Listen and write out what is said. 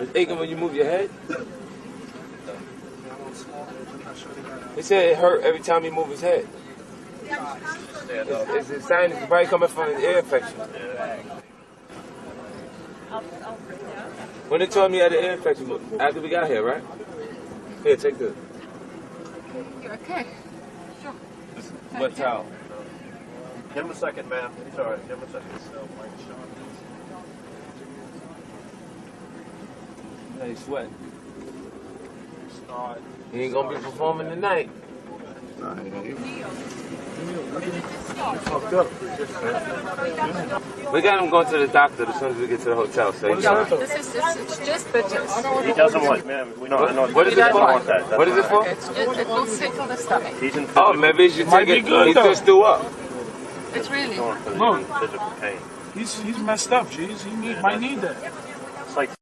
It's aching when you move your head? He said it hurt every time he moved his head. It's a sign it's probably coming from an ear infection. When they told me I had an ear infection, after we got here, right? Here, take this. You're okay. Sure. Wet towel. Give him a second, ma'am. He's all right. Give him a second. Yeah, he's sweating. He ain't gonna be performing tonight. Fucked up. We got him going to the doctor as soon as we get to the hotel. So he's fine. It's just bitters. He doesn't want, ma'am. We don't know. What is it for? What is it for? It will settle the stomach. He's in Oh, maybe he should take it. He just threw up. It's really. physical pain. He's messed up, jeez. Might need that. It's like